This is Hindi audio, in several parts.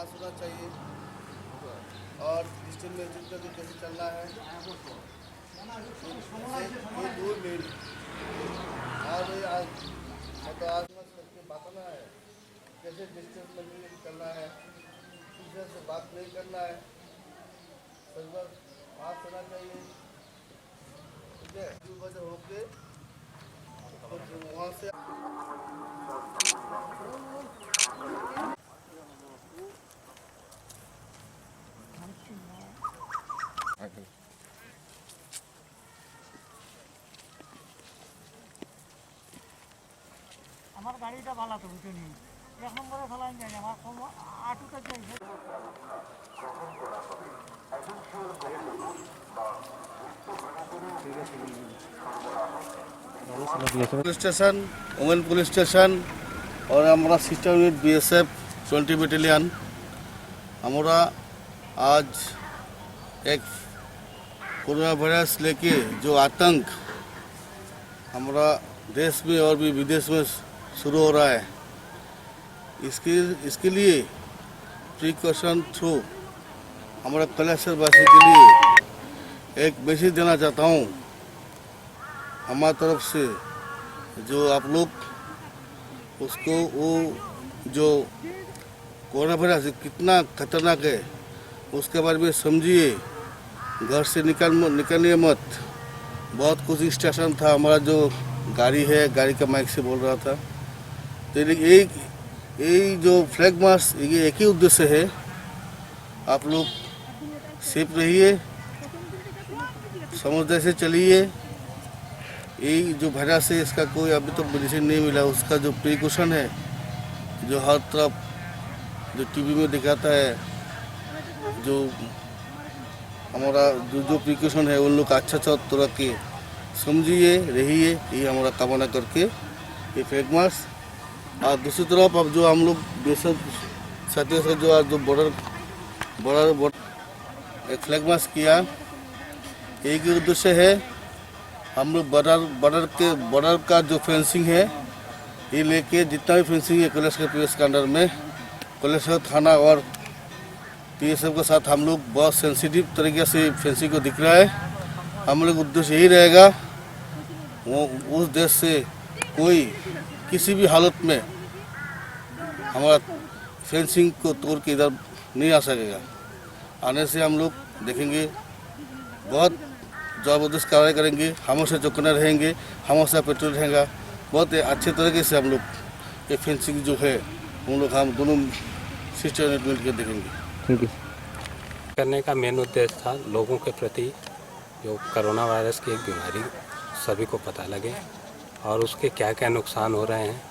पास होना चाहिए और डिजिटल मैसेज का भी कैसे चलना है ये दूर मेरी और मतलब आज करके बताना है कैसे डिजिटल मैसेज करना है, किसी से बात नहीं करना है, सर्वर पास होना चाहिए। ठीक है, वजह होके वहाँ से আমার গাড়িটা ভালো তো বুঝে নিই 1 নম্বরে চালান যায় আমার আটুটা চাইছে police station, women police station और हमारा सिस्टर यूनिट बीएसएफ 20 बटालियन हमारा आज एक कोरोना वायरस लेके जो आतंक हमारा देश में और भी विदेश में शुरू हो रहा है, इसके लिए प्रिकॉशन थ्रू हमारा कलेक्टरवासी के लिए एक मैसेज देना चाहता हूँ हमारी तरफ से। जो आप लोग उसको वो जो कोरोना वायरस कितना खतरनाक है उसके बारे में समझिए, घर से निकलिए मत। बहुत कुछ स्टेशन था हमारा जो गाड़ी है, गाड़ी का माइक से बोल रहा था, तो यही जो फ्लैग मार्च ये एक ही उद्देश्य है, आप लोग सेफ रहिए, समझदारी से चलिए। यही जो वायरस है इसका कोई अभी तक मेडिसिन नहीं मिला, उसका जो प्रिकॉशन है जो हर तरफ जो टीवी में दिखाता है, जो हमारा जो प्रिकॉशन है उन लोग अच्छा तरह के समझिए रहिए, ये हमारा कामना करके ये फ्लैग मार्च। और दूसरी तरफ अब जो हम लोग देशों साथियों से जो आज जो बॉर्डर एक फ्लैग मार्च किया, एक ही उद्देश्य है, हम लोग बॉर्डर का जो फेंसिंग है ये लेके जितना भी फेंसिंग है कलेक्टर पीएस के अंडर में, कलेक्टर थाना और पीएसएफ के साथ हम लोग बहुत सेंसिटिव तरीके से फेंसिंग को दिख रहा है। हम लोग उद्देश्य यही रहेगा वो उस देश से कोई किसी भी हालत में हमारा फेंसिंग को तोड़ के इधर नहीं आ सकेगा। आने से हम लोग देखेंगे बहुत ज़बरदस्त कार्रवाई करेंगे, हमेशा चौकन्ना रहेंगे, हमेशा पेट्रोल रहेगा। बहुत अच्छे तरीके से हम लोग ये फेंसिंग जो है हम दोनों सिस्टर यूनिट मिल के देखेंगे। Thank you. करने का मेन उद्देश्य था लोगों के प्रति जो कोरोना वायरस की एक बीमारी सभी को पता लगे और उसके क्या क्या नुकसान हो रहे हैं,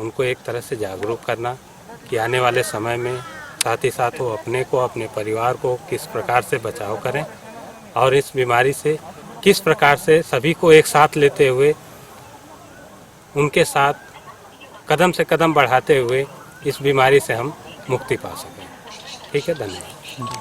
उनको एक तरह से जागरूक करना कि आने वाले समय में साथ ही साथ वो अपने को अपने परिवार को किस प्रकार से बचाव करें और इस बीमारी से किस प्रकार से सभी को एक साथ लेते हुए उनके साथ कदम से कदम बढ़ाते हुए इस बीमारी से हम मुक्ति पा सकें। ठीक है, धन्यवाद।